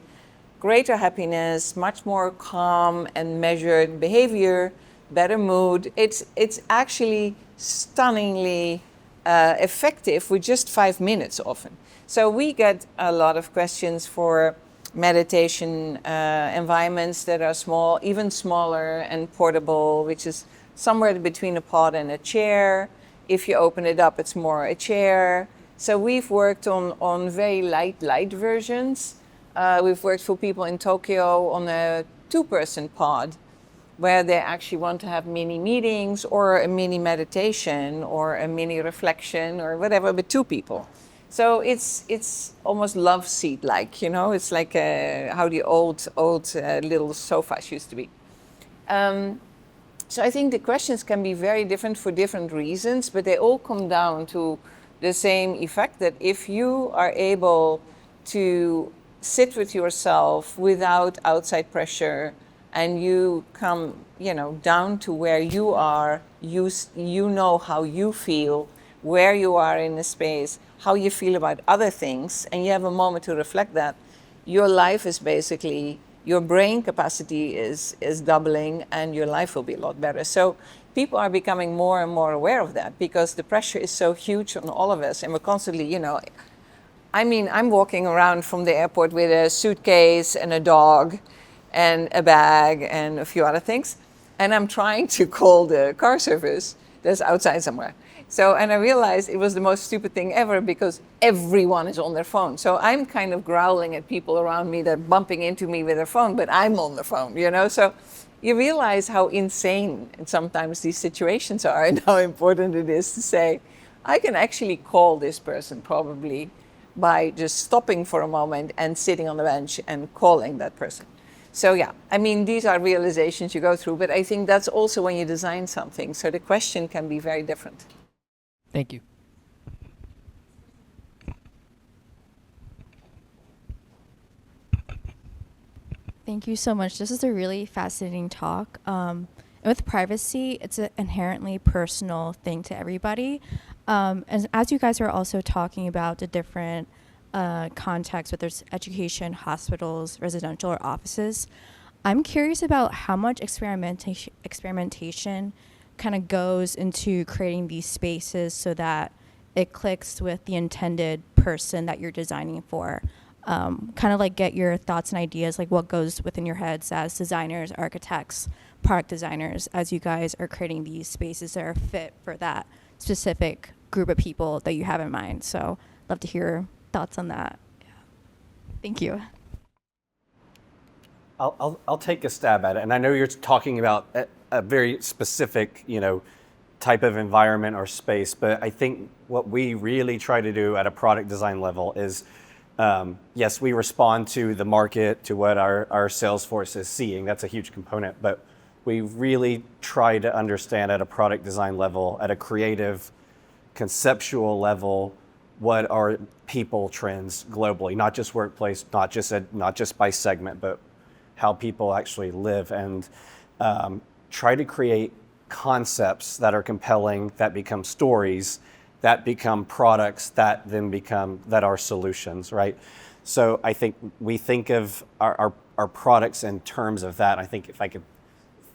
greater happiness, much more calm and measured behavior, better mood. It's actually stunningly effective with just 5 minutes often. So we get a lot of questions for meditation environments that are small, even smaller and portable, which is somewhere between a pod and a chair. If you open it up, it's more a chair. So we've worked on very light versions. We've worked for people in Tokyo on a 2-person pod where they actually want to have mini meetings or a mini meditation or a mini reflection or whatever, but 2 people. So it's almost love seat like, it's like how the old little sofas used to be. So I think the questions can be very different for different reasons, but they all come down to the same effect, that if you are able to sit with yourself without outside pressure and you come, down to where you are, you know how you feel, where you are in the space, how you feel about other things, and you have a moment to reflect that, your life is basically, your brain capacity is doubling and your life will be a lot better. So people are becoming more and more aware of that because the pressure is so huge on all of us, and we're constantly, I'm walking around from the airport with a suitcase and a dog and a bag and a few other things, and I'm trying to call the car service that's outside somewhere. And I realized it was the most stupid thing ever because everyone is on their phone. So I'm kind of growling at people around me that are bumping into me with their phone, but I'm on the phone, So you realize how insane sometimes these situations are and how important it is to say, I can actually call this person probably by just stopping for a moment and sitting on the bench and calling that person. So yeah, these are realizations you go through, but I think that's also when you design something. So the question can be very different. Thank you. Thank you so much. This is a really fascinating talk. And with privacy, it's an inherently personal thing to everybody. And as you guys are also talking about the different contexts, whether it's education, hospitals, residential, or offices, I'm curious about how much experimentation kind of goes into creating these spaces so that it clicks with the intended person that you're designing for. Kind of like get your thoughts and ideas, like what goes within your heads as designers, architects, product designers, as you guys are creating these spaces that are fit for that specific group of people that you have in mind. So love to hear thoughts on that. Yeah. Thank you. I'll take a stab at it. And I know you're talking about a very specific, type of environment or space, but I think what we really try to do at a product design level is, yes, we respond to the market, to what our sales force is seeing. That's a huge component, but we really try to understand at a product design level, at a creative, conceptual level, what are people trends globally, not just workplace, not just by segment, but how people actually live, and try to create concepts that are compelling, that become stories, that become products, that are solutions, right? So I think we think of our products in terms of that. I think if I could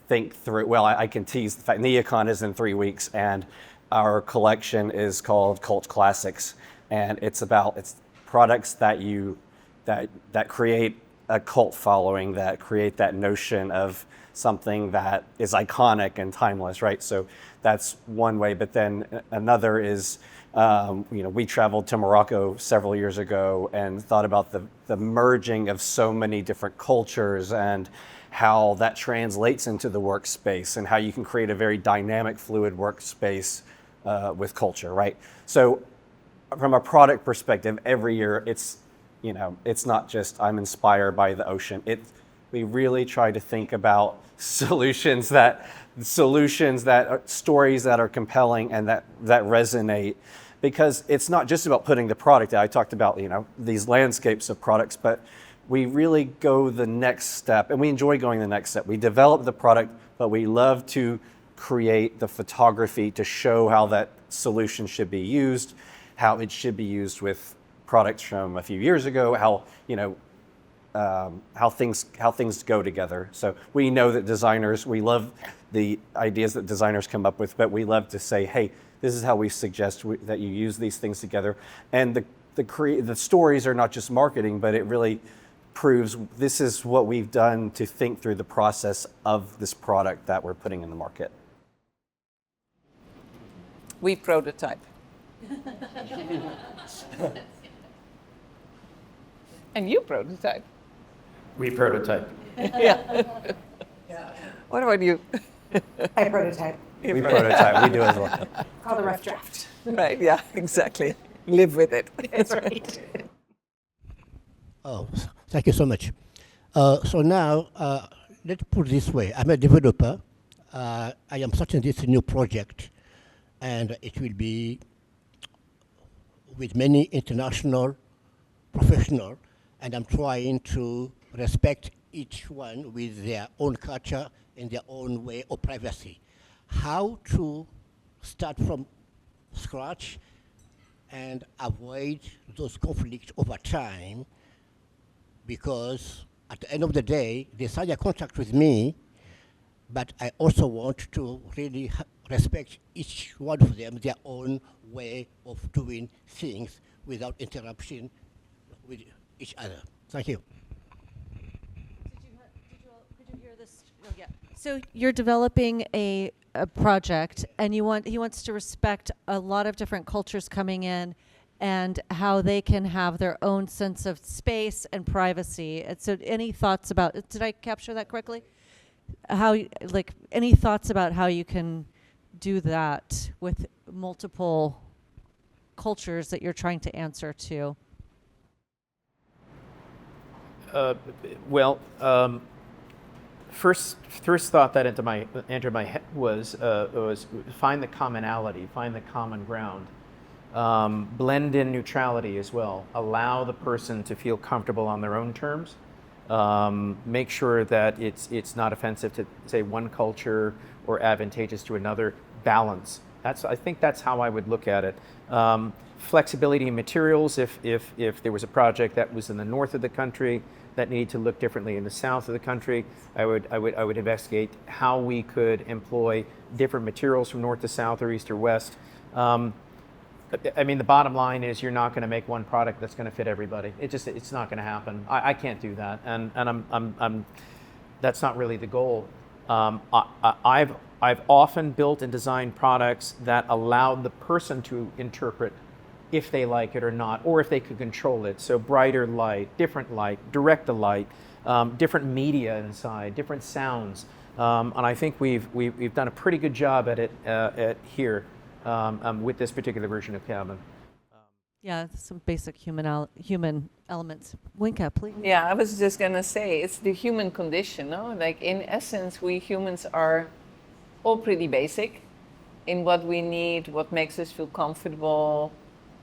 think through, well, I can tease the fact NeoCon is in 3 weeks, and our collection is called Cult Classics, and it's products that create a cult following, that create that notion of something that is iconic and timeless, right? So that's one way. But then another is, we traveled to Morocco several years ago and thought about the merging of so many different cultures and how that translates into the workspace and how you can create a very dynamic, fluid workspace with culture, right? So from a product perspective, every year it's not just I'm inspired by the ocean. We really try to think about solutions that are stories that are compelling and that resonate, because it's not just about putting the product out. I talked about these landscapes of products, but we really go the next step, and we enjoy going the next step. We develop the product, but we love to create the photography to show how that solution should be used, how it should be used with products from a few years ago, how things go together. So we know that designers, we love the ideas that designers come up with, but we love to say, hey, this is how we suggest that you use these things together. And the stories are not just marketing, but it really proves this is what we've done to think through the process of this product that we're putting in the market. We prototype. And you prototype. We prototype. Yeah. What about you? I prototype. We prototype, we do as well. Called a rough draft. Right, yeah, exactly. Live with it. That's right. Oh, thank you so much. So now, let's put it this way. I'm a developer. I am starting this new project, and it will be with many international professionals, and I'm trying to respect each one with their own culture and their own way of privacy. How to start from scratch and avoid those conflicts over time, because at the end of the day, they sign a contract with me, but I also want to really respect each one of them, their own way of doing things without interruption with each other. Thank you. Did you hear this? Oh, yeah. So you're developing a project, and he wants to respect a lot of different cultures coming in, and how they can have their own sense of space and privacy. And so, any thoughts about? Did I capture that correctly? Any thoughts about how you can do that with multiple cultures that you're trying to answer to? First thought that entered my head was find the commonality, find the common ground. Blend in neutrality as well. Allow the person to feel comfortable on their own terms. Make sure that it's not offensive to, say, one culture or advantageous to another. Balance. I think that's how I would look at it. Flexibility in materials. If there was a project that was in the north of the country that needed to look differently in the south of the country, I would investigate how we could employ different materials from north to south or east or west. I mean, the bottom line is you're not going to make one product that's going to fit everybody. It's not going to happen. I can't do that, and I'm that's not really the goal. I've often built and designed products that allowed the person to interpret if they like it or not, or if they could control it. So brighter light, direct the light, different media inside, different sounds, and I think we've done a pretty good job at it here. With this particular version of Kabin. Yeah, some basic human elements. Winka, please. Yeah, I was just gonna say, it's the human condition, no? Like, in essence, we humans are all pretty basic in what we need, what makes us feel comfortable,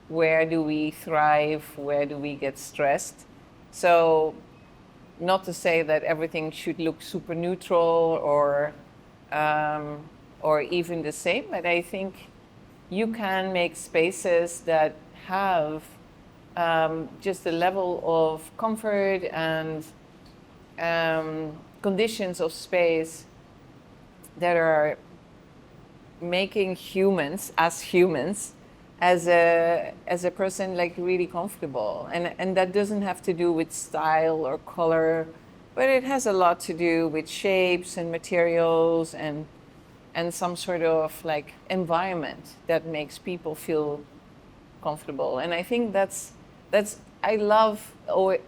where do we thrive, where do we get stressed. So, not to say that everything should look super neutral or even the same, but I think you can make spaces that have just a level of comfort and conditions of space that are making humans, as a person, like, really comfortable. And that doesn't have to do with style or color, but it has a lot to do with shapes and materials and some sort of, like, environment that makes people feel comfortable. And I think I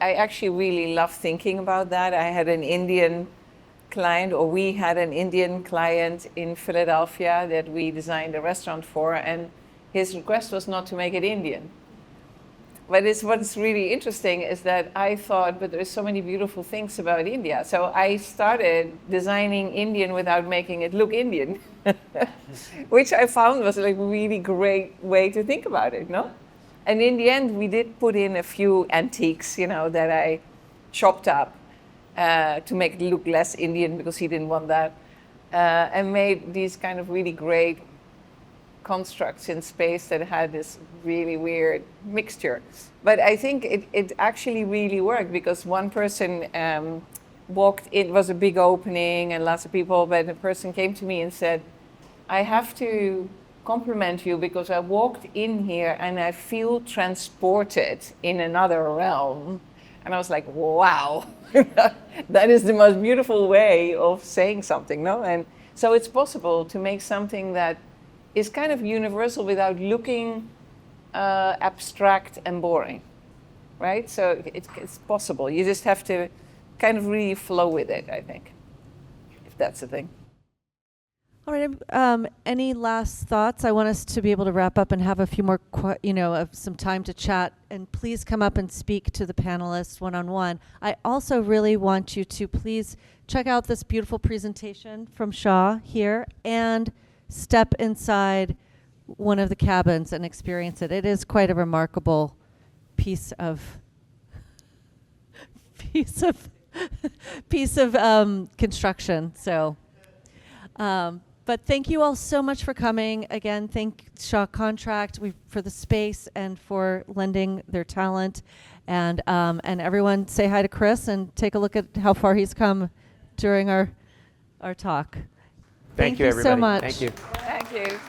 actually really love thinking about that. I had an Indian client, or we had an Indian client in Philadelphia that we designed a restaurant for, and his request was not to make it Indian. But what's really interesting is that I thought, but there's so many beautiful things about India. So I started designing Indian without making it look Indian, which I found was, like, a really great way to think about it, no? And in the end, we did put in a few antiques, that I chopped up to make it look less Indian because he didn't want that, and made these kind of really great constructs in space that had this really weird mixture. But I think it actually really worked because one person walked in, it was a big opening and lots of people, but a person came to me and said, I have to compliment you because I walked in here and I feel transported in another realm. And I was like, wow, that is the most beautiful way of saying something, no? And so it's possible to make something that is kind of universal without looking abstract and boring, right? So it's possible. You just have to kind of really flow with it, I think, if that's the thing. All right. Any last thoughts? I want us to be able to wrap up and have a few more, some time to chat. And please come up and speak to the panelists one-on-one. I also really want you to please check out this beautiful presentation from Shaw here and step inside one of the cabins and experience it. It is quite a remarkable piece of construction. So. But thank you all so much for coming. Again, thank Shaw Contract for the space and for lending their talent. And everyone say hi to Chris and take a look at how far he's come during our talk. Thank you, so everybody. much. Thank you. Thank you.